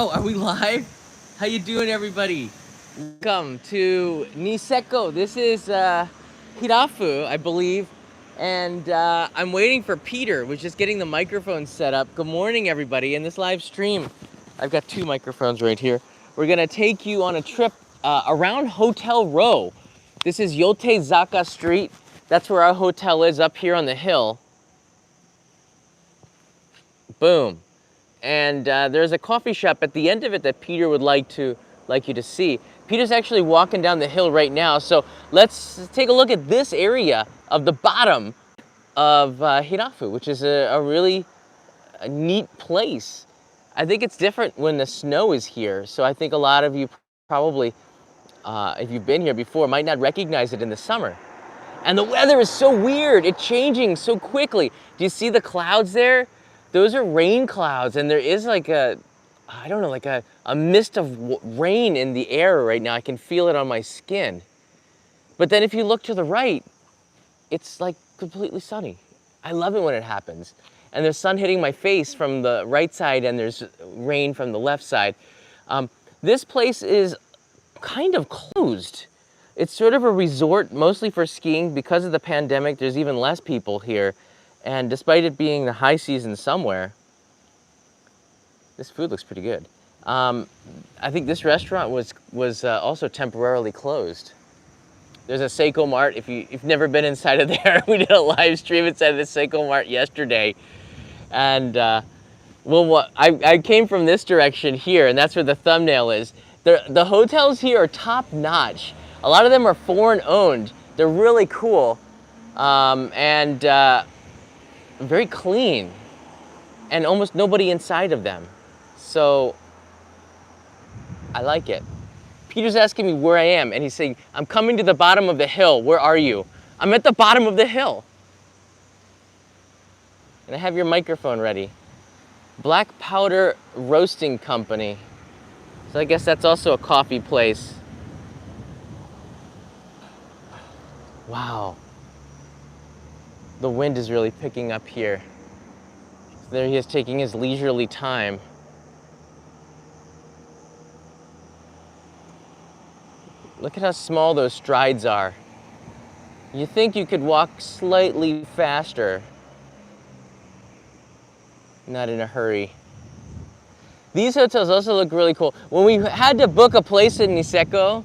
Oh, are we live? How you doing, everybody? Welcome to Niseko. This is Hirafu, I believe, and I'm waiting for Peter. We're just getting the microphone set up. Good morning, everybody. In this live stream, I've got two microphones right here. We're gonna take you on a trip around Hotel Row. This is Yotezaka Street. That's where our hotel is, up here on the hill. Boom. And there's a coffee shop at the end of it that Peter would like you to see. Peter's actually walking down the hill right now, so let's take a look at this area of the bottom of Hirafu, which is a really neat place. I think it's different when the snow is here, so I think a lot of you probably, if you've been here before, might not recognize it in the summer. And the weather is so weird, it's changing so quickly. Do you see the clouds there? Those are rain clouds, and there is like a mist of rain in the air right now. I can feel it on my skin. But then if you look to the right, it's like completely sunny. I love it when it happens. And there's sun hitting my face from the right side, and there's rain from the left side. This place is kind of closed. It's sort of a resort, mostly for skiing. Because of the pandemic, there's even less people here. And despite it being the high season somewhere, this food looks pretty good. I think this restaurant was also temporarily closed. There's a Seiko Mart. If you've never been inside of there, we did a live stream inside of the Seiko Mart yesterday. And I came from this direction here, and that's where the thumbnail is. The hotels here are top notch. A lot of them are foreign owned. They're really cool. And very clean, and almost nobody inside of them. So I like it. Peter's asking me where I am, and he's saying, I'm coming to the bottom of the hill. Where are you? I'm at the bottom of the hill. And I have your microphone ready. Black Powder Roasting Company. So I guess that's also a coffee place. Wow. The wind is really picking up here. So there he is taking his leisurely time. Look at how small those strides are. You think you could walk slightly faster. Not in a hurry. These hotels also look really cool. When we had to book a place in Niseko,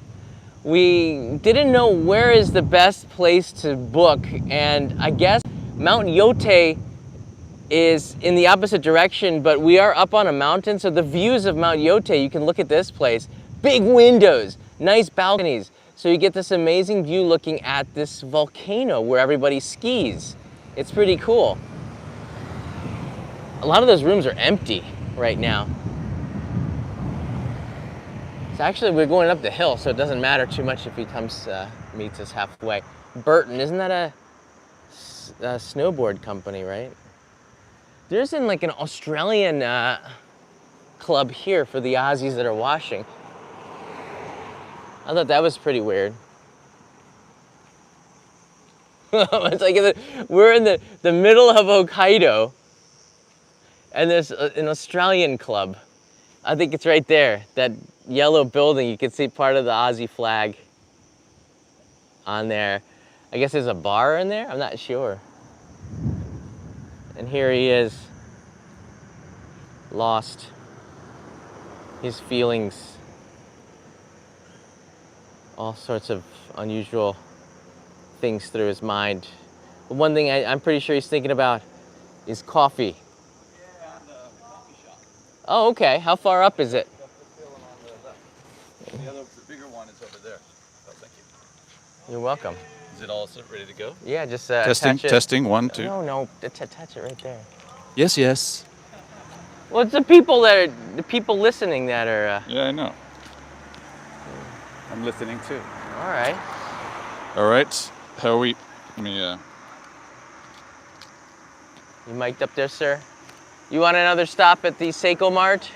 we didn't know where is the best place to book, and I guess Mount Yote is in the opposite direction, but we are up on a mountain, so the views of Mount Yote, you can look at this place. Big windows, nice balconies, so you get this amazing view looking at this volcano where everybody skis. It's pretty cool. A lot of those rooms are empty right now. So actually we're going up the hill, so it doesn't matter too much if he comes, meets us halfway. Burton, isn't that a snowboard company, right? There's like an Australian club here for the Aussies that are washing. I thought that was pretty weird. It's like we're in the middle of Hokkaido, and there's an Australian club. I think it's right there, that yellow building. You can see part of the Aussie flag on there. I guess there's a bar in there? I'm not sure. And here he is, lost. His feelings, all sorts of unusual things through his mind. But one thing I'm pretty sure he's thinking about is coffee. Yeah, and the coffee shop. Oh, okay. How far up is it? Up the hill and on the left. The bigger one is over there. Oh, thank you. You're welcome. Is it all ready to go? Yeah, just Testing, attach it. testing, 1, 2. No, attach it right there. Yes, yes. Well, it's the people listening that are. Yeah, I know. I'm listening too. All right. All right. How are we? Let me. You mic'd up there, sir? You want another stop at the Seiko Mart?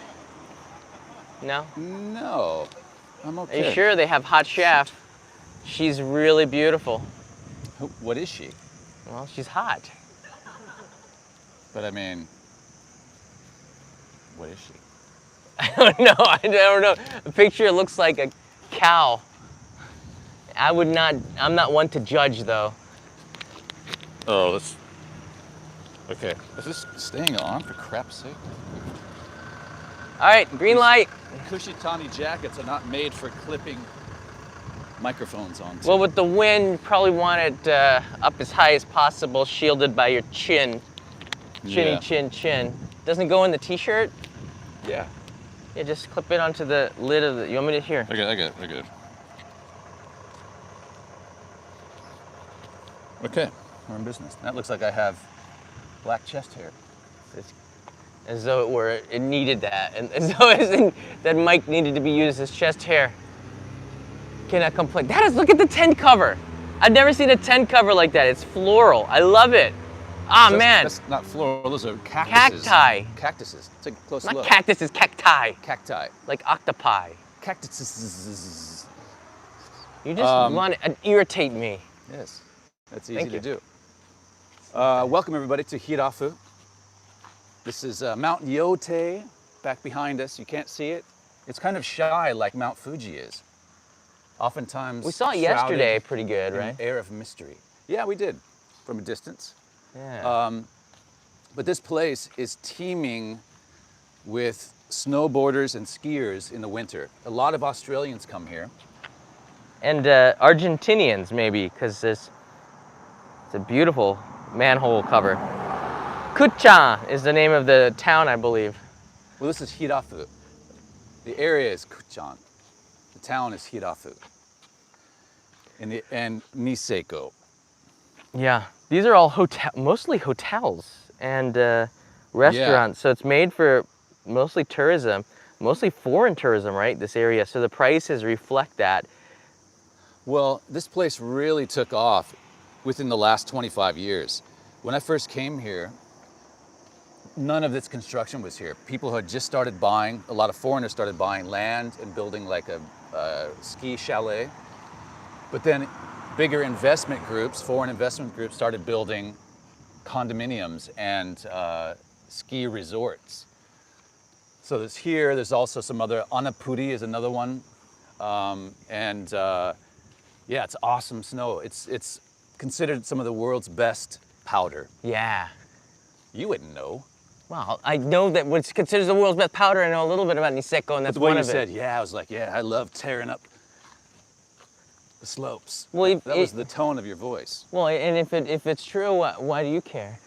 No? No. I'm okay. Are you sure? They have hot chef. She's really beautiful. What is she? Well, she's hot. But I mean, what is she? I don't know. I don't know. The picture looks like a cow. I'm not one to judge though. Oh, that's okay. Is this staying on for crap's sake? All right, green light. Kushitani jackets are not made for clipping microphones onto. Well, with the wind, you probably want it up as high as possible, shielded by your chin. Chinny Yeah. chin chin. Doesn't go in the t-shirt? Yeah. Yeah, just clip it onto the lid of the, you want me to here? I got it. Okay, we're in business. That looks like I have black chest hair. It's as though it needed that. And as though that mic needed to be used as chest hair. Cannot complain. Look at the tent cover. I've never seen a tent cover like that. It's floral. I love it. Ah, man. That's not floral, those are cactuses. Cacti. Cactuses. Take a close Not look. cactuses, cacti. Cacti. Like octopi. Cactuses. You just want to irritate me. Yes, that's easy Thank to you. do. Welcome everybody to Hirafu. This is Mount Yote back behind us. You can't see it. It's kind of shy like Mount Fuji is. Oftentimes We saw it shrouded yesterday pretty good, in right? an air of mystery. Yeah, we did, from a distance. Yeah. But this place is teeming with snowboarders and skiers in the winter. A lot of Australians come here. And Argentinians maybe, because it's a beautiful manhole cover. Kucha is the name of the town, I believe. Well, this is Hirafu. The area is Kuchan. The town is Hirafu. And Niseko. Yeah, these are all mostly hotels and restaurants. So it's made for mostly tourism, mostly foreign tourism, right? This area. So the prices reflect that. Well, this place really took off within the last 25 years. When I first came here, none of this construction was here. People had just started buying, a lot of foreigners started buying land and building like a ski chalet. But then bigger investment groups, foreign investment groups, started building condominiums and ski resorts. So there's also some other, Annapudi is another one. Yeah, it's awesome snow. It's considered some of the world's best powder. Yeah. You wouldn't know. Well, I know that what's considered the world's best powder. I know a little bit about Niseko, and that's But the way one you of said, it. yeah, I was like, yeah, I love tearing up the slopes. Well, that was the tone of your voice. Well, and if it's true, why do you care?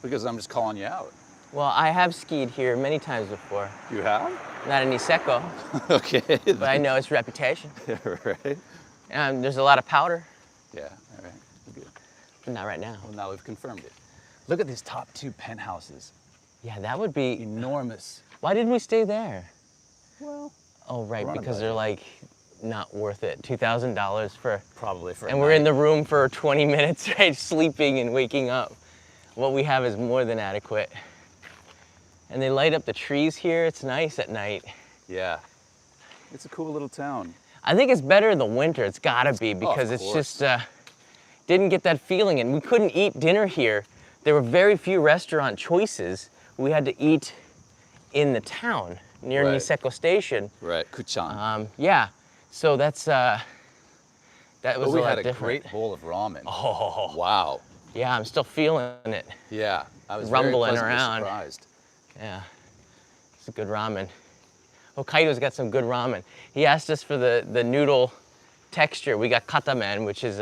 Because I'm just calling you out. Well, I have skied here many times before. You have? Not in Niseko, Okay. but I know its reputation. Right. There's a lot of powder, Yeah, all right. Good. but not right now. Well, now we've confirmed it. Look at these top two penthouses. Yeah, that would be. Enormous. Why didn't we stay there? Well, Oh, right, We're on a because they're budget. like not worth it. $2,000 for. probably for a And we're in night. the room for 20 minutes, right? Sleeping and waking up. What we have is more than adequate. And they light up the trees here. It's nice at night. Yeah. It's a cool little town. I think it's better in the winter. It's gotta be because it's course. just didn't get that feeling, and we couldn't eat dinner here. There were very few restaurant choices. We had to eat in the town near Right. Niseko Station. Right, Kuchan. Yeah, so that's that was But we a lot had a different. great bowl of ramen. Oh, Wow. yeah, I'm still feeling it. Yeah, I was Rumbling very pleasantly around. surprised. Yeah, it's a good ramen. Hokkaido's got some good ramen. He asked us for the noodle texture. We got katamen, which is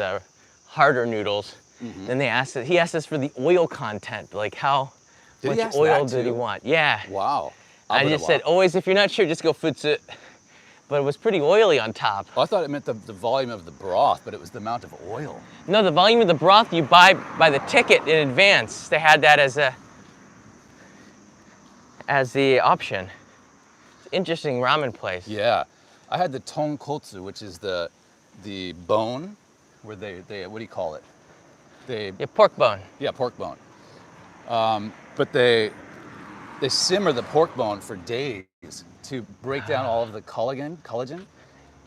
harder noodles. Mm-hmm. Then he asked us for the oil content, like how Did he much ask oil that did he too? want? Yeah. Wow. I just said, always, if you're not sure, just go futsu. But it was pretty oily on top. Oh, I thought it meant the volume of the broth, but it was the amount of oil. No, the volume of the broth you buy by the ticket in advance. They had that as the option. Interesting ramen place. Yeah. I had the tonkotsu, which is the bone, where they what do you call it? Yeah, pork bone. Yeah, pork bone. But they simmer the pork bone for days to break down all of the collagen,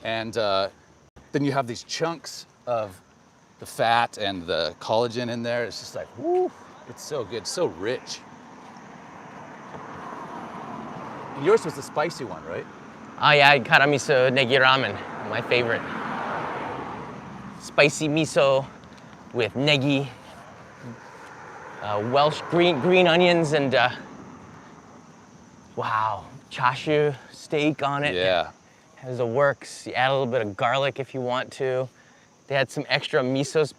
and then you have these chunks of the fat and the collagen in there. It's just like, woo, it's so good, so rich. yours was the spicy one, right? Oh yeah, kara miso negi ramen, my favorite. Spicy miso with negi, Welsh green onions, and wow, chashu steak on it. Yeah. Has the works. You add a little bit of garlic if you want to. They had some extra miso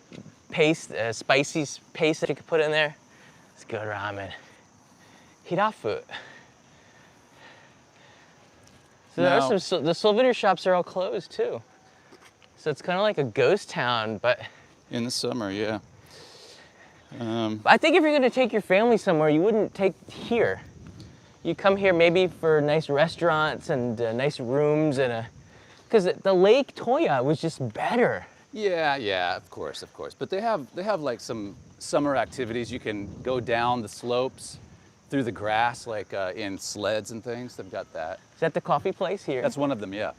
paste, spicy paste that you could put in there. It's good ramen. Hirafu. So there are some, the souvenir shops are all closed too. So it's kind of like a ghost town, but. In the summer, yeah. I think if you're gonna take your family somewhere, you wouldn't take here. You come here maybe for nice restaurants and nice rooms and because the Lake Toya was just better. Yeah, of course. But they have like some summer activities. You can go down the slopes through the grass, like in sleds and things. They've got that. Is that the coffee place here? That's one of them, yeah.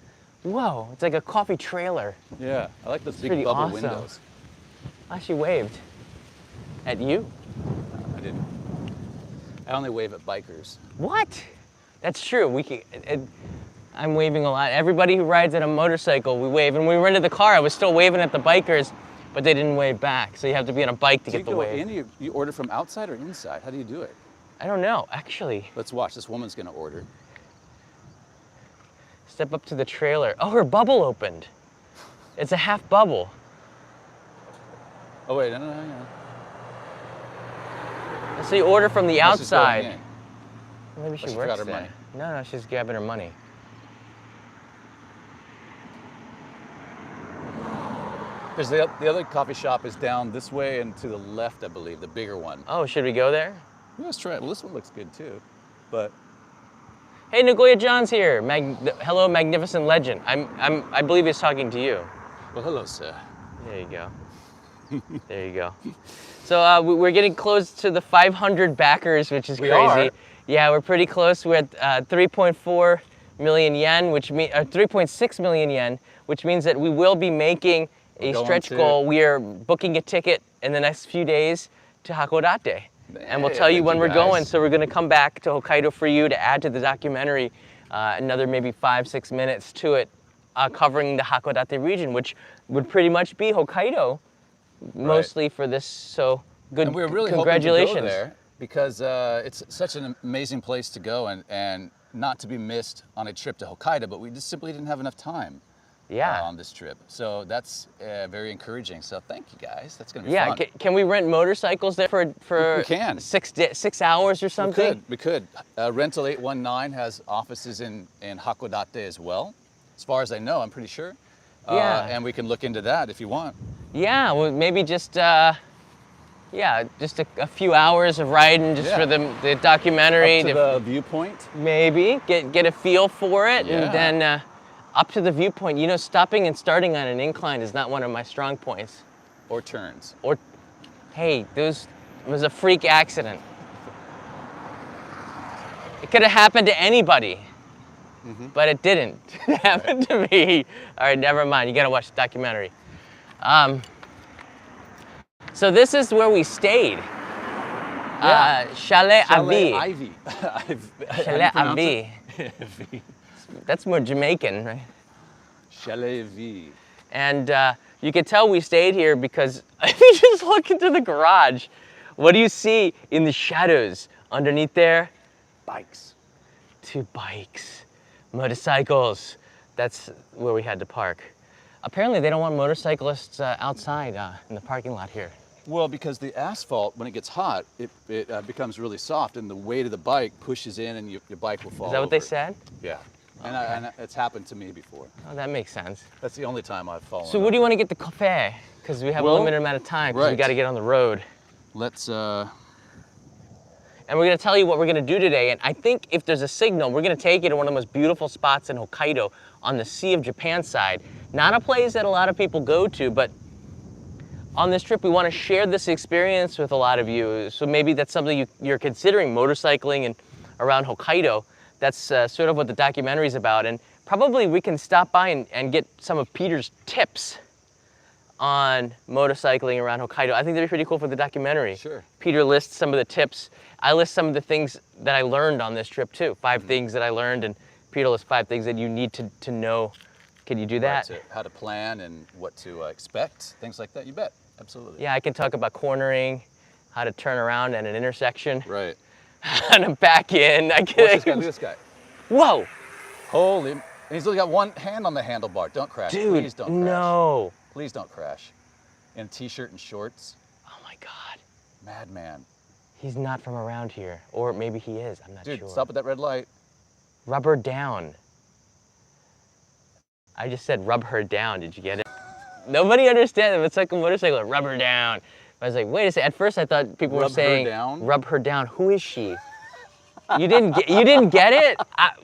Whoa, it's like a coffee trailer. Yeah, I like those big pretty bubble awesome. windows. Oh, she waved. At you? I didn't. I only wave at bikers. What? That's true. I'm waving a lot. Everybody who rides at a motorcycle, we wave. And when we rented the car, I was still waving at the bikers, but they didn't wave back. So you have to be on a bike to get the wave. You order from outside or inside? How do you do it? I don't know, actually. Let's watch. This woman's gonna order. Step up to the trailer. Oh, her bubble opened. It's a half bubble. Oh wait, no. So you order from the Unless she's going outside. in. Maybe she she works forgot her there. money. No, she's grabbing her money. There's the other coffee shop is down this way and to the left, I believe, the bigger one. Oh, should we go there? Let's try it. Well, this one looks good too, but Hey, Nagoya John's here. Hello, magnificent legend. I believe he's talking to you. well, hello, sir. There you go. There you go. So we're getting close to the 500 backers, which is We crazy. are? Yeah, we're pretty close. We're at 3.4 million yen, which means 3.6 million yen, which means that we will be making a stretch goal. We are booking a ticket in the next few days to Hakodate. And we'll tell you when we're going. So we're going to come back to Hokkaido for you to add to the documentary another maybe 5-6 minutes to it, covering the Hakodate region, which would pretty much be Hokkaido mostly for this. So good. And we're really congratulations. hoping to go there because it's such an amazing place to go and not to be missed on a trip to Hokkaido, but we just simply didn't have enough time. On this trip. So that's very encouraging. So thank you guys. That's going to be fun. Yeah, can we rent motorcycles there for we can. 6 hours or something? We could. Rental 819 has offices in Hakodate as well. As far as I know, I'm pretty sure. Yeah. And we can look into that if you want. Yeah, well, maybe just just a few hours of riding just for the documentary. Up to the viewpoint. Maybe get a feel for it, Yeah. and then up to the viewpoint. You know, stopping and starting on an incline is not one of my strong points. Or turns. Or, hey, it was a freak accident. It could have happened to anybody, but it didn't. It happened to me. All right, never mind. You gotta watch the documentary. So this is where we stayed. Chalet Avi. Ivy. Chalet Avi. That's more Jamaican, right? Chalet V. And you could tell we stayed here because if you just look into the garage, what do you see in the shadows underneath there? Bikes. 2 bikes, motorcycles. That's where we had to park. Apparently they don't want motorcyclists outside in the parking lot here. Well, because the asphalt, when it gets hot, it becomes really soft, and the weight of the bike pushes in, and your bike will fall Is that what over. they said? Yeah. And it's happened to me before. Oh, that makes sense. That's the only time I've fallen. So what do you want to get the cafe? Because we have a limited amount of time because we got to get on the road. Let's. And we're going to tell you what we're going to do today. And I think if there's a signal, we're going to take you to one of the most beautiful spots in Hokkaido on the Sea of Japan side. Not a place that a lot of people go to, but on this trip, we want to share this experience with a lot of you. So maybe that's something you're considering, motorcycling and around Hokkaido. That's sort of what the documentary is about. And probably we can stop by and get some of Peter's tips on motorcycling around Hokkaido. I think that'd be pretty cool for the documentary. Sure. Peter lists some of the tips. I list some of the things that I learned on this trip too. 5 things that I learned, and Peter lists 5 things that you need to know. Can you do that? Right, how to plan and what to expect, things like that. You bet. Absolutely. Yeah, I can talk about cornering, how to turn around at an intersection, Right. how to back in. Watch this guy. Look at this guy. Whoa! Holy. And he's only got one hand on the handlebar. Don't crash. Dude, Please don't crash. no. Please don't crash. In a t-shirt and shorts. Oh my God. Madman. He's not from around here. Or maybe he is, I'm not sure. Dude, stop at that red light. Rub her down. I just said rub her down, did you get it? Nobody understands it. It's like a motorcycle, rub her down. I was like, wait a second. At first I thought people were saying, rub her down. Who is she? You didn't get it?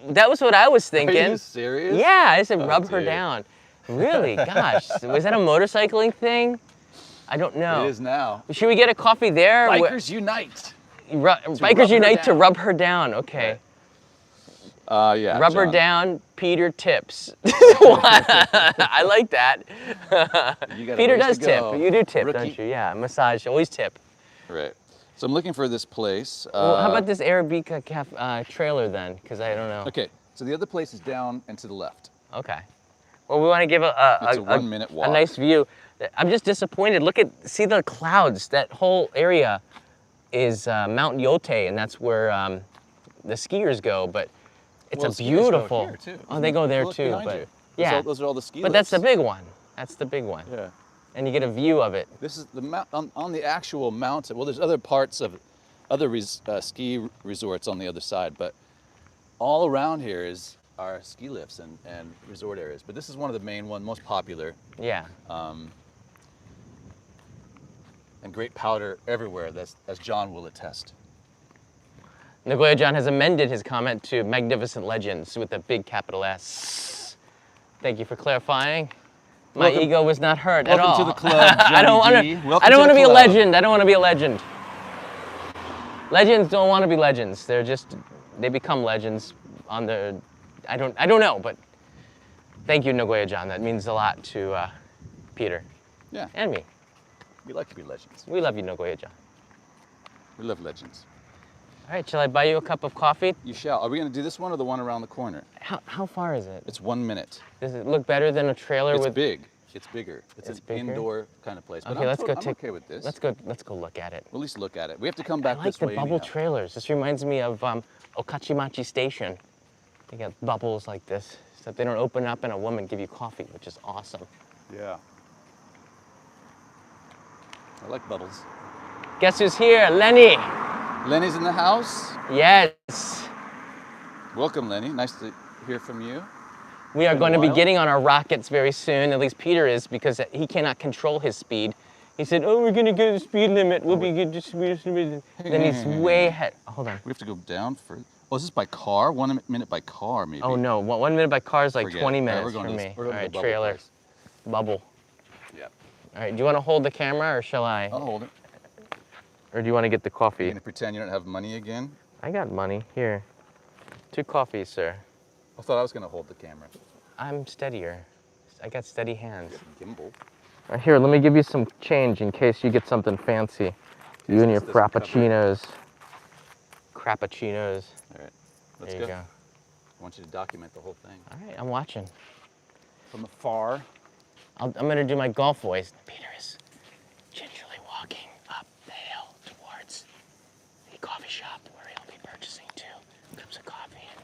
That was what I was thinking. Are you serious? Yeah, I said rub her down. Really? Gosh, was that a motorcycling thing? I don't know. It is now. Should we get a coffee there? Bikers unite. Bikers unite to rub her down. Okay. Yeah. Rub her down, Peter tips. I like that. Peter does tip. You do tip, don't you? Yeah, massage, always tip. Right. So I'm looking for this place. Well, how about this Arabica trailer then? Because I don't know. Okay, so the other place is down and to the left. Okay. Well, we want to give It's a 1 minute walk. a nice view. I'm just disappointed. See the clouds. That whole area is Mount Yote, and that's where the skiers go. But it's a beautiful. Here too. Oh, they go there too. But you. yeah, those are all the ski But lifts. that's the big one. That's the big one. Yeah. And you get a view of it. This is the mount on the actual mountain. Well, there's other parts of other ski resorts on the other side, but all around here are ski lifts and resort areas. But this is one of the main one, most popular. Yeah. And great powder everywhere, as John will attest. Nagoya-John has amended his comment to Magnificent Legends with a big capital S. Thank you for clarifying. My ego was not hurt at all. Welcome to the club, Johnny I don't want to be a legend. I don't want to be a legend. Legends don't want to be legends. They become legends on the, I don't know, but thank you, Nagoya-John. That means a lot to Peter. Yeah. And me. We like to be legends. We love you, Nagoya-John. We love legends. All right, shall I buy you a cup of coffee? You shall. Are we going to do this one or the one around the corner? How far is it? It's 1 minute. Does it look better than a trailer It's with? big. It's bigger. It's an bigger? indoor kind of place. But Okay, I'm okay with this. Let's go look at it. We'll at least look at it. We have to come back I like this the way bubble anyhow. trailers. This reminds me of Okachimachi Station. They got bubbles like this, so they don't open up and a woman give you coffee, which is awesome. Yeah. I like bubbles. Guess who's here? Lenny. Lenny's in the house. Yes. Welcome, Lenny. Nice to hear from you. We are Been a going to be while. getting on our rockets very soon. At least Peter is, because he cannot control his speed. He said, "Oh, we're going to go to the speed limit. We'll be good to speed limit." Then he's way ahead. Hold on. We have to go down for. Oh, is this by car? 1 minute by car, maybe. Oh no, 1 minute by car is like Forget it. 20 All right, minutes we're going for to me. this- we're All going to right, the bubble trailer, place. bubble. Yeah. All right, do you want to hold the camera or shall I? I'll hold it. Or do you want to get the coffee? You're going to pretend you don't have money again? I got money. Here. 2 coffees, sir. I thought I was going to hold the camera. I'm steadier. I got steady hands. Gimbal. All right, here, let me give you some change in case you get something fancy. You and your This doesn't cover it. frappuccinos. Crappuccinos. All right. Let's There you go. go. I want you to document the whole thing. All right, I'm watching. From afar. I'm going to do my golf voice. Peter is gingerly walking up the hill towards the coffee shop where he'll be purchasing 2 cups of coffee. And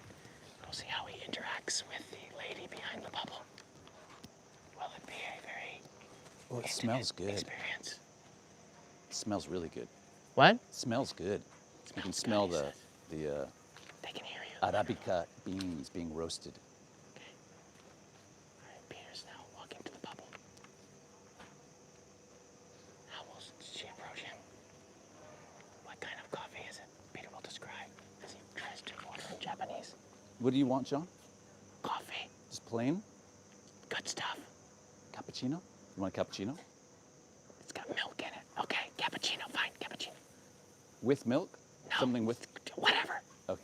we'll see how he interacts with the lady behind the bubble. Will it be a very Oh, it smells good. experience? It smells really good. What? It smells good. You can smell the They can hear you. Arabica beans being roasted. Okay. All right, Peter's now walking to the bubble. How will she approach him? What kind of coffee is it? Peter will describe as he tries to order in Japanese. What do you want, John? Coffee. Just plain? Good stuff. Cappuccino? You want a cappuccino? It's got milk in it. Okay, cappuccino, fine, cappuccino. With milk? No. Something with... Whatever. Okay.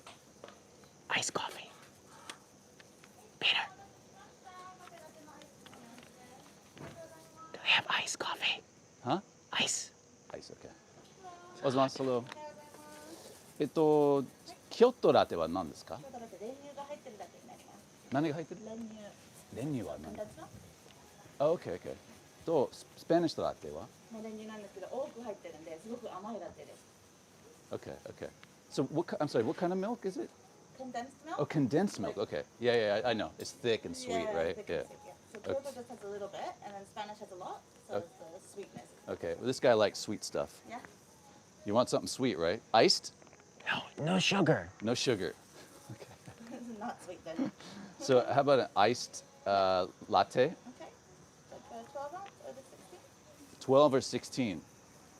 Iced coffee. Peter. Do they have iced coffee? Ice. Ice, okay. おはようございます。Hello. キョットラテは何ですか？ちょっと待って、練乳が入ってるだけになります。何が入ってる？練乳。練乳は何？ That's not? Okay, okay. とスペニッシュラテは？もう練乳なんですけど、多く入ってるんで、すごく甘いラテです。Okay, okay. So I'm sorry, what kind of milk is it? Condensed milk? Oh, condensed milk. Okay. Yeah, I know. It's thick and sweet, Yeah, right? thick Yeah. and sweet, yeah. So Kyoto just has a little bit, and then Spanish has a lot, so it's the sweetness. Okay. Well, this guy likes sweet stuff. Yeah? You want something sweet, right? Iced? No sugar. No sugar. This is not sweet then. So how about an iced latte? Okay. Like the 12 ounce or the 16? 12 or 16?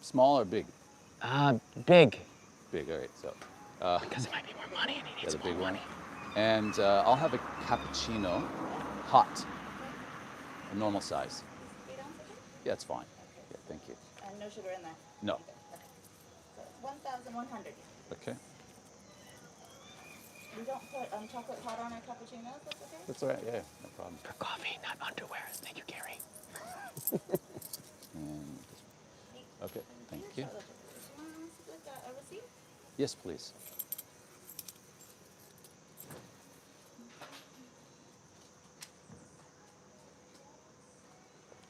Small or big? Big. Big, all right. So Because it might be more money and he needs the more big one. money. And I'll have a cappuccino, hot, a normal size. 8 ounces? Yeah, it's fine. Yeah, thank you. And no sugar in that? No. Okay. So 1,100. Okay. We don't put chocolate hot on our cappuccinos, that's okay? That's all right. Yeah, no problem. For coffee, not underwear. Thank you, Gary. And okay, thank you. So, like a receipt? Yes, please.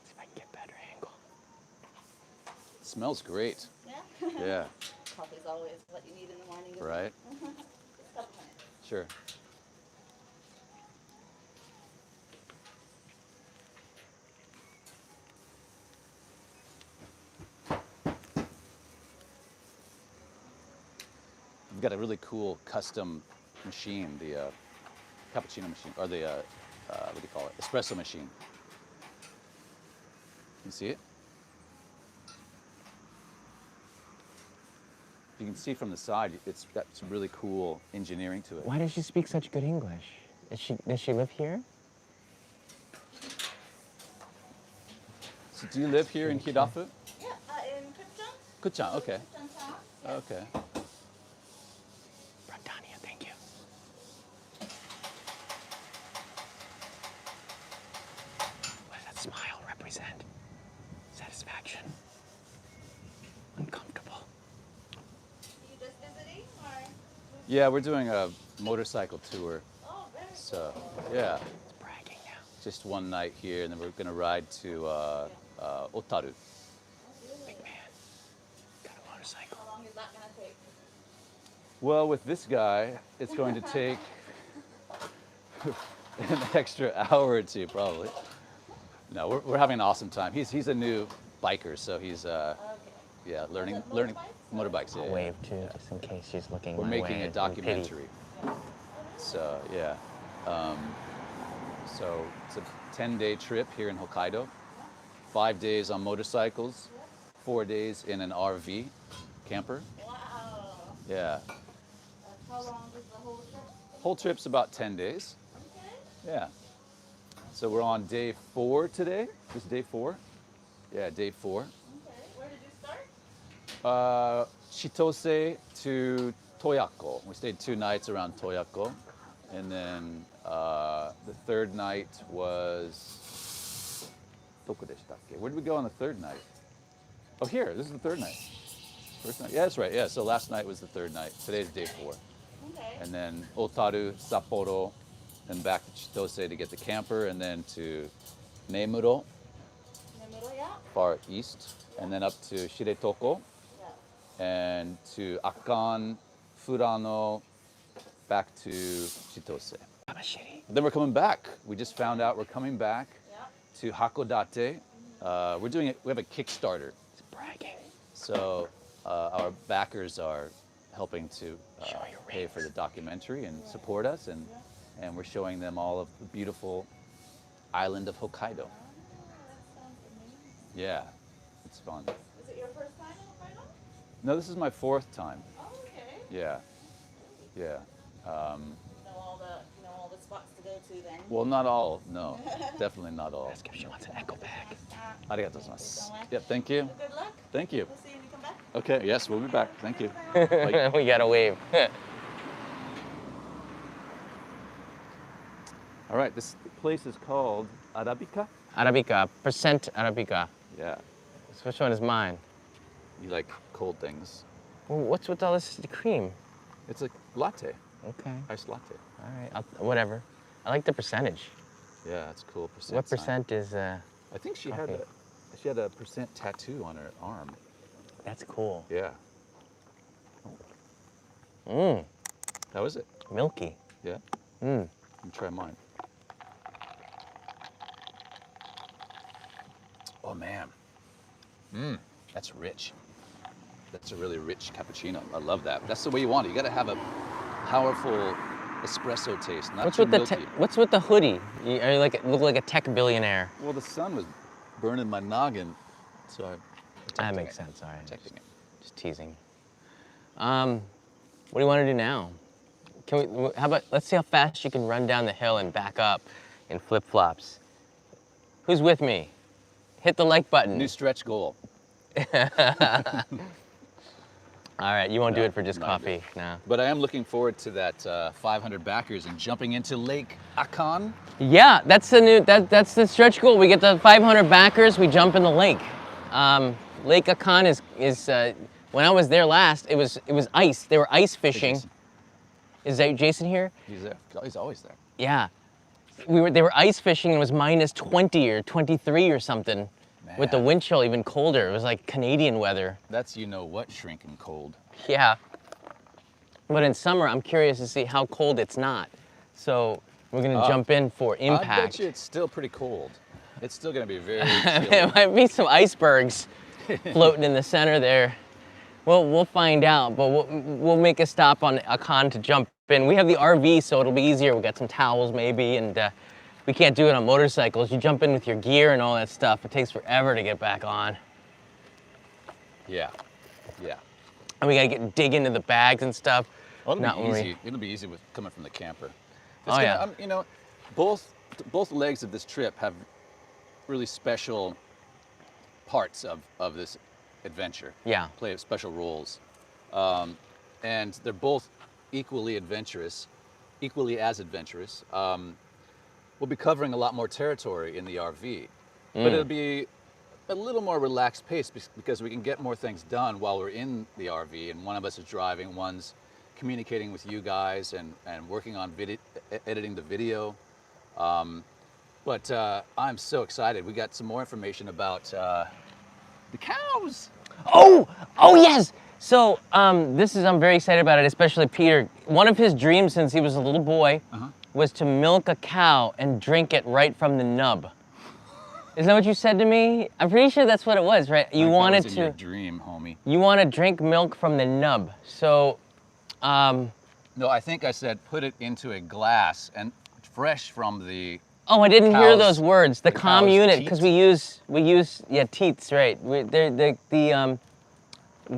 See if I can get better angle. Smells great. Yeah? Yeah, Coffee's always what you need in the morning. isn't it? right? Supplement. Sure. We've got a really cool custom machine, the cappuccino machine, or the, what do you call it? Espresso machine. You see it? You can see from the side, it's got some really cool engineering to it. Why does she speak such good English? Does she live here? So do you live here in Hirafu? Yeah, in Kuchan. Kuchan, okay. Kuchan town. Yeah. Okay. Britannia, thank you. What does that smile represent? Satisfaction. Uncomfortable. Are you just visiting or? Yeah, we're doing a motorcycle tour. Oh, very So, cool. yeah, It's bragging now. just one night here, and then we're going to ride to Otaru. Big man. Got a motorcycle. How long is that gonna take? Well, with this guy, it's going to take an extra hour or two, probably. No, we're having an awesome time. He's a new biker, so he's Okay. yeah, learning motorbikes or- motorbikes. Yeah, I'll yeah. wave too, just in case she's looking We're my making way a in documentary. Yeah. So yeah, so it's a 10-day trip here in Hokkaido. 5 days on motorcycles, 4 days in an RV camper. Wow. Yeah, How long is the whole trip? whole trip's about 10 days. Okay. Yeah. So we're on day 4 today. This is day 4. Yeah, day 4. Okay. Where did you start? Chitose to Toyako. We stayed 2 nights around Toyako, and then the third night was. Where did we go on the third night? Oh, here. This is the third night. First night. Yeah, that's right. Yeah. So last night was the third night. Today's day 4, Okay. and then Otaru, Sapporo, and back to Chitose to get the camper, and then to Nemuro, In the middle, yeah? far east, and then up to Shiretoko, Yeah. and to Akan, Furano, back to Chitose. Kamashiri. Then we're coming back. We just found out we're coming back Yeah. to Hakodate. We're doing it. We have a Kickstarter, It's bragging. so our backers are helping to Show your pay for the rings. documentary and support us, and we're showing them all of the beautiful island of Hokkaido. Oh, that sounds amazing. Yeah, it's fun. Is it your first time in Hokkaido? No, this is my 4th time. Oh, okay. Yeah, yeah. You know all the spots to go to then. Well, not all. No, definitely not all. Ask if she wants an echo bag. Arigatou gozaimasu. Yep, thank you. Good luck. Thank you. We'll see you when you come back. Okay, yes, we'll be back. Thank you. Bye. We gotta wave. All right, this place is called Arabica. Arabica, percent Arabica. Yeah. So which one is mine? You like cold things. Well, what's with all this cream? It's a latte, Okay. iced latte. All right. Whatever. I like the percentage. Yeah, that's cool. Percent What sign. percent is? I think she had coffee? a percent tattoo on her arm. That's cool. Yeah. Mmm. How is it? Milky. Yeah. Mmm. Let me try mine. Oh man. Mmm. That's rich. That's a really rich cappuccino. I love that. That's the way you want it. You got to have a powerful espresso taste, not too milky. What's with the hoodie? Are you look like a tech billionaire? Well, the sun was burning my noggin, so I. That makes sense. All right. Protecting it. Just teasing. What do you want to do now? How about, let's see how fast you can run down the hill and back up in flip-flops. Who's with me? Hit the like button. New stretch goal. All right, you won't do No, it for just not coffee, no. But I am looking forward to that 500 backers and jumping into Lake Akan. Yeah, that's that's the stretch goal. We get the 500 backers, we jump in the lake. Lake Akan is when I was there last, it was ice. They were ice fishing. Jason. Is that Jason here? He's there. He's always there. Yeah. They were ice fishing and it was minus 20 or 23 or something. With the Man. wind chill even colder. It was like Canadian weather. That's you know what shrinking cold. Yeah. But in summer, I'm curious to see how cold it's not. So we're gonna jump in for impact. I bet you it's still pretty cold. It's still gonna be very chilly. There might be some icebergs floating in the center there. Well, we'll find out, but we'll make a stop on Akan to jump in. We have the RV, so it'll be easier. We'll get some towels maybe, and we can't do it on motorcycles. You jump in with your gear and all that stuff. It takes forever to get back on. Yeah. Yeah. And we gotta dig into the bags and stuff. Well, Not it'll when be we- easy. It'll be easy with coming from the camper. It's Oh, gonna, yeah. You know, both legs of this trip have really special parts of this adventure. Yeah. Play special roles, and they're both equally as adventurous. We'll be covering a lot more territory in the RV, but it'll be a little more relaxed pace because we can get more things done while we're in the RV, and one of us is driving, one's communicating with you guys and working on editing the video. But I'm so excited. We got some more information about the cows. Oh yes. So I'm very excited about it, especially Peter. One of his dreams since he was a little boy was to milk a cow and drink it right from the nub. Isn't that what you said to me? I'm pretty sure that's what it was, right? You wanted in to. your dream, homie. You want to drink milk from the nub. So, No, I think I said put it into a glass and fresh from the. oh, I didn't hear Cows- those words. The the comm cow's unit, because teats? we use teats, right? The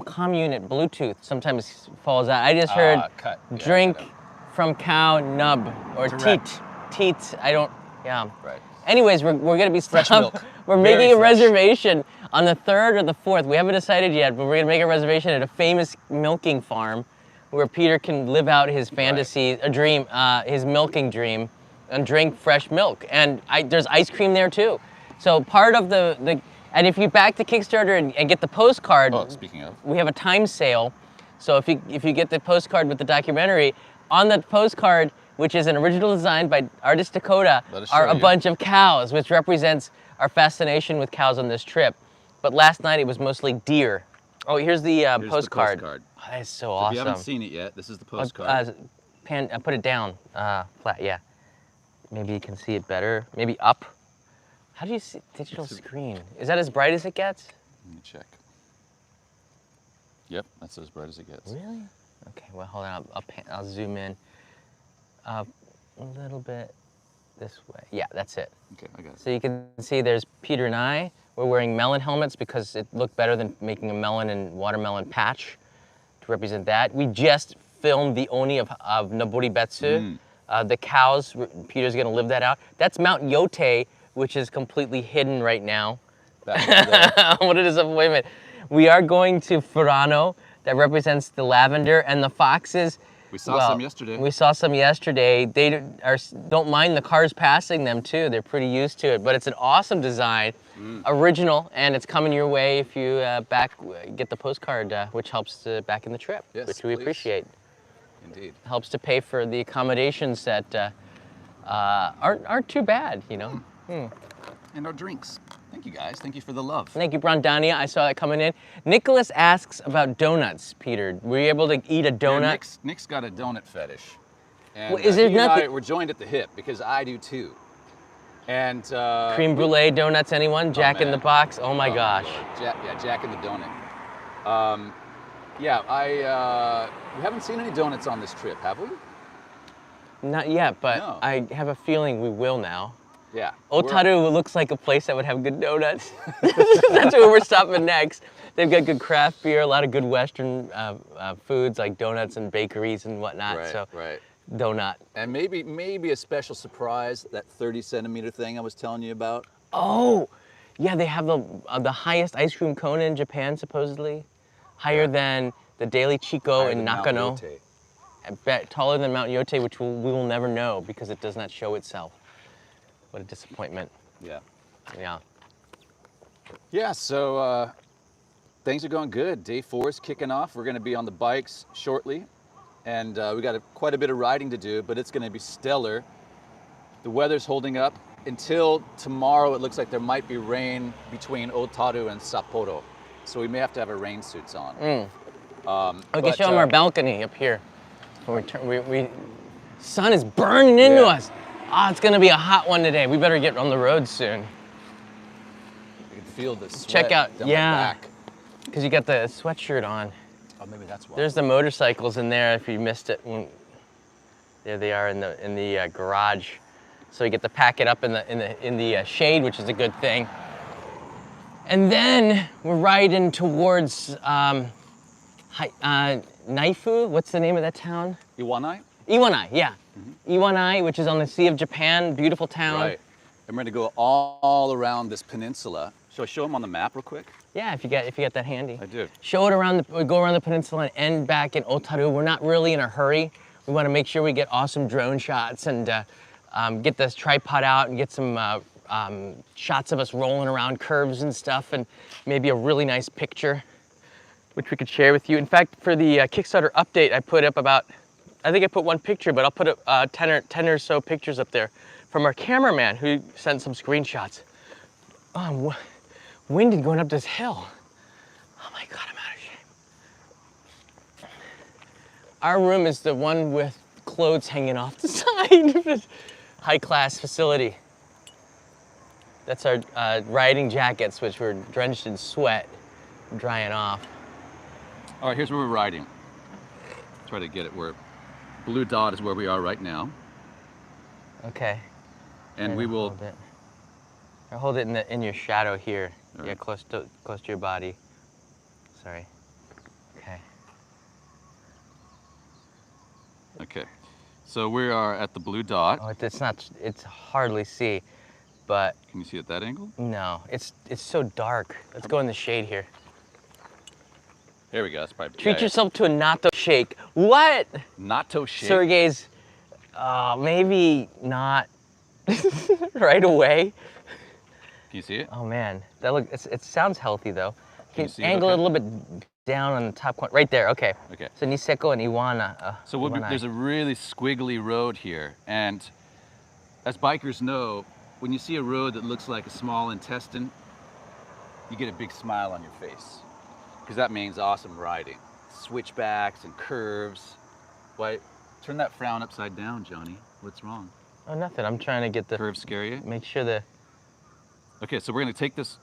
comm unit Bluetooth sometimes falls out. I just heard cut. Yeah, drink cut from cow nub or Correct. teats. I don't. Yeah. Right. Anyways, we're gonna be Fresh stopped. milk. We're Very making a fresh. reservation on the 3rd or the 4th. We haven't decided yet, but we're gonna make a reservation at a famous milking farm where Peter can live out his fantasy, a dream, his milking dream, and drink fresh milk. And there's ice cream there too. So part of the and if you back to Kickstarter and get the postcard, Oh, speaking of. we have a time sale. So if you get the postcard with the documentary, on the postcard, which is an original design by artist Dakota, Let us are show a you. bunch of cows, which represents our fascination with cows on this trip. But last night it was mostly deer. Oh, here's the Here's the postcard. postcard. Oh, that is so If awesome. you haven't seen it yet, this is the postcard. Put it down, flat, yeah. Maybe you can see it better. Maybe up. How do you see digital screen? Is that as bright as it gets? Let me check. Yep, that's as bright as it gets. Really? Okay, well, hold on, I'll zoom in. A little bit this way. Yeah, that's it. Okay, I got it. So you can see there's Peter and I. We're wearing melon helmets because it looked better than making a melon and watermelon patch to represent that. We just filmed the Oni of Nobori Betsu. The cows, Peter's gonna live that out. That's Mount Yote, which is completely hidden right now. Back over there. What it is, wait a minute. We are going to Furano, that represents the lavender, and the foxes. We saw some yesterday. We saw some yesterday. They don't mind the cars passing them too. They're pretty used to it, but it's an awesome design, original, and it's coming your way if you get the postcard, which helps to back in the trip, Yes, which we please. appreciate. Indeed. Helps to pay for the accommodations that aren't too bad, you know. And our drinks. Thank you guys. Thank you for the love. Thank you, Brandania. I saw that coming in. Nicholas asks about donuts, Peter. Were you able to eat a donut? Yeah, Nick's got a donut fetish. And Well, is there he and nothing- we're joined at the hip because I do too. And Cream brulee donuts, anyone? Jack in the man. Box? Oh my gosh. Jack in the donut. We haven't seen any donuts on this trip, have we? Not yet, but No. I have a feeling we will now. Yeah. Otaru looks like a place that would have good donuts. That's where we're stopping next. They've got good craft beer, a lot of good Western foods like donuts and bakeries and whatnot. Right, so, right. donut. And maybe a special surprise, that 30-centimeter thing I was telling you about. Oh, yeah, they have the highest ice cream cone in Japan, supposedly. Higher than the Daily Chico Higher in than Mount Nakano. Yote. I bet taller than Mount Yote, which we will never know because it does not show itself. What a disappointment. Yeah. Yeah. Yeah, so things are going good. Day 4 is kicking off. We're going to be on the bikes shortly. And we got quite a bit of riding to do, but it's going to be stellar. The weather's holding up. Until tomorrow, it looks like there might be rain between Otaru and Sapporo. So we may have to have our rain suits on. We can show them our balcony up here. When sun is burning into us. Ah, it's gonna be a hot one today. We better get on the road soon. You can feel the sweat Check out, down my back. because you got the sweatshirt on. Oh, maybe that's why. There's the motorcycles in there if you missed it. There they are in the garage. So you get to pack it up in the shade, which is a good thing. And then we're riding towards Naifu. What's the name of that town? Iwanai? Iwanai, yeah. Iwanai, which is on the Sea of Japan, beautiful town. Right. And we're going to go all around this peninsula. Shall I show them on the map real quick? Yeah, if you got that handy. I do. Show it around we go around the peninsula and end back in Otaru. We're not really in a hurry. We want to make sure we get awesome drone shots and get this tripod out and get some shots of us rolling around curves and stuff, and maybe a really nice picture, which we could share with you. In fact, for the Kickstarter update, I put up I think I put one picture, but I'll put 10 or so pictures up there from our cameraman who sent some screenshots. Oh, I'm winded going up this hill. Oh my God, I'm out of shape. Our room is the one with clothes hanging off the side of this high-class facility. That's our riding jackets, which were drenched in sweat, drying off. All right, here's where we're riding. Try to get it where blue dot is where we are right now. Okay. And we will. Hold it in your shadow here. All Yeah, right. close to your body. Sorry. Okay. Okay. So we are at the blue dot. Oh, it's hardly see, but Can you see at that angle? no, it's so dark. Let's go in the shade here. There we go. That's probably. Treat yourself to a natto shake. What? Natto shake. Sergey's, maybe not right away. Can you see it? Oh man, it sounds healthy though. Can you Can see you it angle it a okay? little bit down on the top corner? Right there, okay. Okay. So Niseko and Iwana. So Iwanai. there's a really squiggly road here, and as bikers know, when you see a road that looks like a small intestine, you get a big smile on your face, because that means awesome riding. Switchbacks and curves. Why? Turn that frown upside down, Johnny. What's wrong? Oh, nothing. I'm trying to get the Curves scare you? make sure the Okay, so we're gonna take this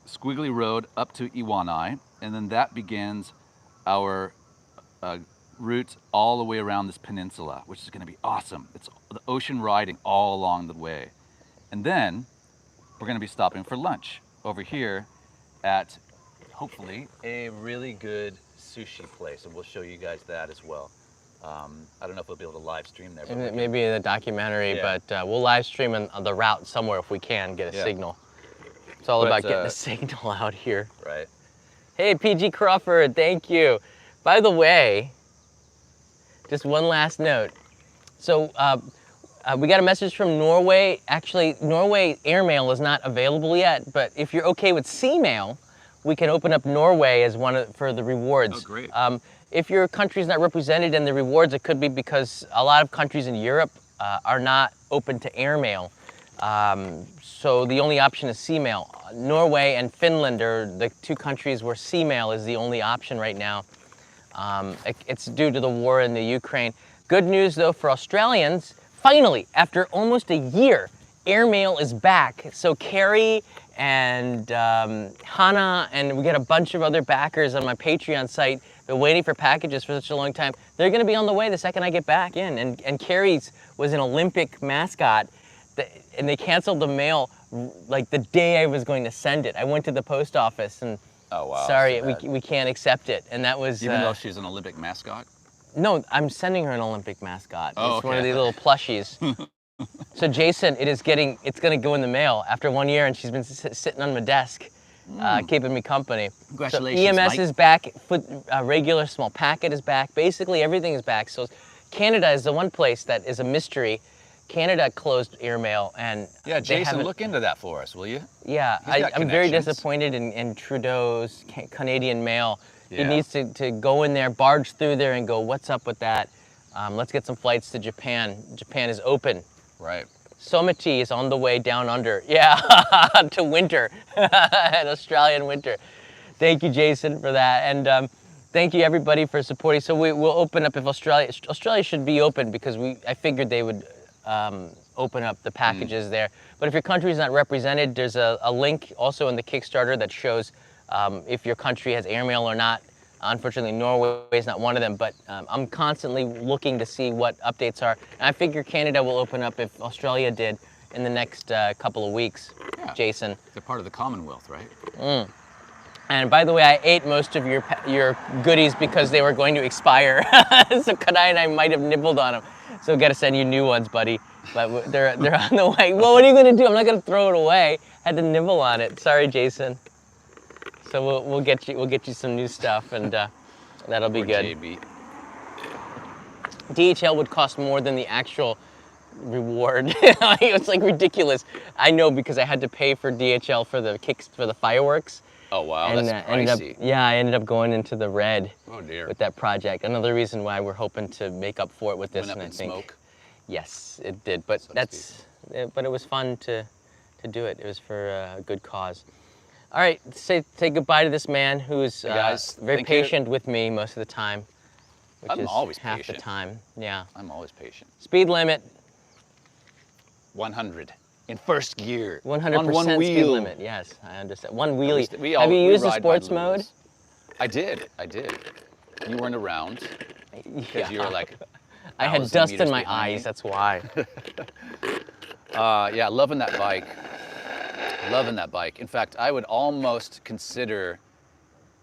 squiggly road up to Iwanai, and then that begins our route all the way around this peninsula, which is gonna be awesome. It's the ocean riding all along the way. And then we're gonna be stopping for lunch over here at, hopefully, a really good sushi place, and we'll show you guys that as well. I don't know if we'll be able to live stream there. But maybe in the documentary, Yeah. but we'll live stream on the route somewhere if we can get a Yeah. signal. It's all But, about getting a signal out here. right. Hey, PG Crawford, thank you. By the way, Just one last note. So we got a message from Norway. Actually, Norway airmail is not available yet, but if you're okay with sea mail, we can open up Norway as for the rewards. Oh, great. If your country's not represented in the rewards, it could be because a lot of countries in Europe are not open to airmail. So the only option is sea mail. Norway and Finland are the two countries where sea mail is the only option right now. It's due to the war in the Ukraine. Good news though for Australians, finally, after almost a year, airmail is back. So Carrie and Hannah, and we got a bunch of other backers on my Patreon site, been waiting for packages for such a long time. They're gonna be on the way the second I get back in. And Carrie's was an Olympic mascot, and they canceled the mail like the day I was going to send it. I went to the post office and, Oh, wow. sorry, we can't accept it. And that was- Even though she's an Olympic mascot? No, I'm sending her an Olympic mascot. Oh, it's one of okay. these little plushies. So Jason, it's gonna go in the mail after 1 year, and she's been sitting on my desk, keeping me company. Congratulations, So EMS Mike. is back, regular small packet is back, basically everything is back. So Canada is the one place that is a mystery. Canada closed airmail, and Yeah, they Jason, haven't- look into that for us, will you? Yeah, He's got I'm very connections. disappointed in Trudeau's Canadian mail. He Yeah. needs to go in there, barge through there and go, what's up with that? Let's get some flights to Japan. Japan is open. Right. Somity is on the way down under. Yeah, to winter, an Australian winter. Thank you, Jason, for that. And thank you, everybody, for supporting. So we'll open up if Australia should be open because I figured they would open up the packages there. But if your country is not represented, there's a link also in the Kickstarter that shows if your country has airmail or not. Unfortunately, Norway is not one of them, but I'm constantly looking to see what updates are. And I figure Canada will open up if Australia did in the next couple of weeks, Yeah. Jason. They're part of the Commonwealth, right? And by the way, I ate most of your goodies because they were going to expire. So Kanai and I might have nibbled on them. So got to send you new ones, buddy. But they're on the way. Well, what are you gonna do? I'm not gonna throw it away. I had to nibble on it. Sorry, Jason. So we'll get you some new stuff, and that'll be Or good. JB. DHL would cost more than the actual reward. It's like ridiculous. I know because I had to pay for DHL for the fireworks. Oh, wow, And that's ended pricey. I ended up going into the red Oh, dear. with that project. Another reason why we're hoping to make up for it with this. Went up And in I think, smoke. yes, it did. But So to but it was fun to do it. It was for a good cause. All right, say goodbye to this man who's Hey, guys, very thank you. patient with me most of the time, which I'm is always half patient. the time. Yeah. I'm always patient. Speed limit, 100 in first gear. 100% on one speed wheel. limit. Yes, I understand. One wheelie. Have Have you used the sports mode? I did. You weren't around because you were like. I had 1,000 dust in meters my behind me. eyes. That's why. Yeah, loving that bike. Loving that bike. In fact, I would almost consider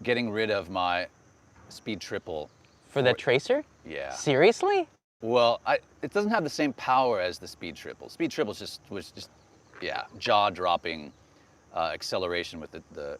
getting rid of my Speed Triple. For the Tracer? Yeah. Seriously? Well, it doesn't have the same power as the Speed Triple. Speed Triple was just jaw-dropping acceleration with the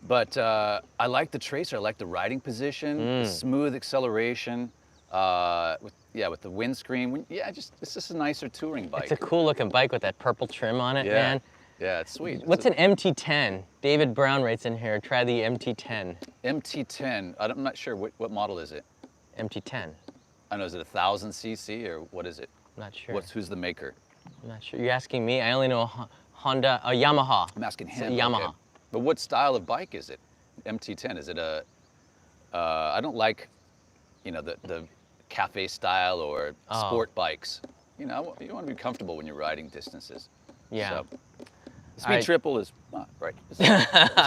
But I like the Tracer. I like the riding position, the smooth acceleration, with the windscreen. It's just a nicer touring bike. It's a cool looking bike with that purple trim on it, man. Yeah, it's sweet. What's an MT10? David Brown writes in here, try the MT10. MT10? I'm not sure. What model is it? MT10. I don't know, is it 1,000 cc or what is it? I'm not sure. Who's the maker? I'm not sure. You're asking me? I only know Yamaha. I'm asking It's him. a Yamaha. Okay. But what style of bike is it? MT10, is it I don't like, the cafe style or sport bikes. You want to be comfortable when you're riding distances. Yeah. So, the Speed Triple is, right, it's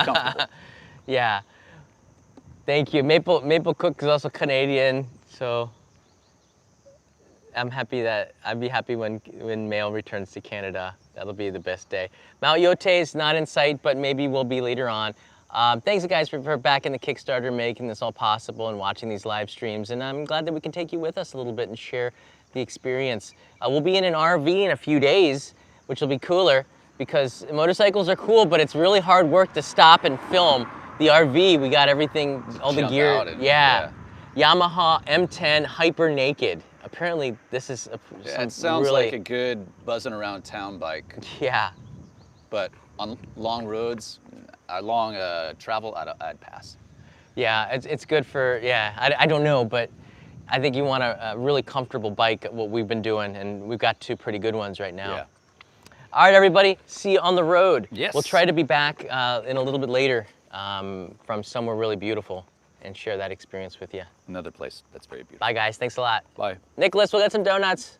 comfortable. Yeah. Thank you. Maple Cook is also Canadian, so I'd be happy when mail returns to Canada. That'll be the best day. Mount Yote is not in sight, but maybe will be later on. Thanks guys for backing the Kickstarter, making this all possible and watching these live streams. And I'm glad that we can take you with us a little bit and share the experience. We'll be in an RV in a few days, which will be cooler because motorcycles are cool, but it's really hard work to stop and film the RV. We got everything, all the Jump gear. out and- Yeah. Yamaha M10 Hyper Naked. Apparently, this is Yeah, some it sounds really, like a good buzzing around town bike, yeah. but on long roads, long travel, I'd pass. Yeah, it's good for, yeah, I don't know, but I think you want a really comfortable bike, what we've been doing, and we've got two pretty good ones right now. Yeah. All right, everybody, see you on the road. Yes. We'll try to be back in a little bit later from somewhere really beautiful and share that experience with you. Another place that's very beautiful. Bye, guys. Thanks a lot. Bye. Nicholas, we'll get some donuts.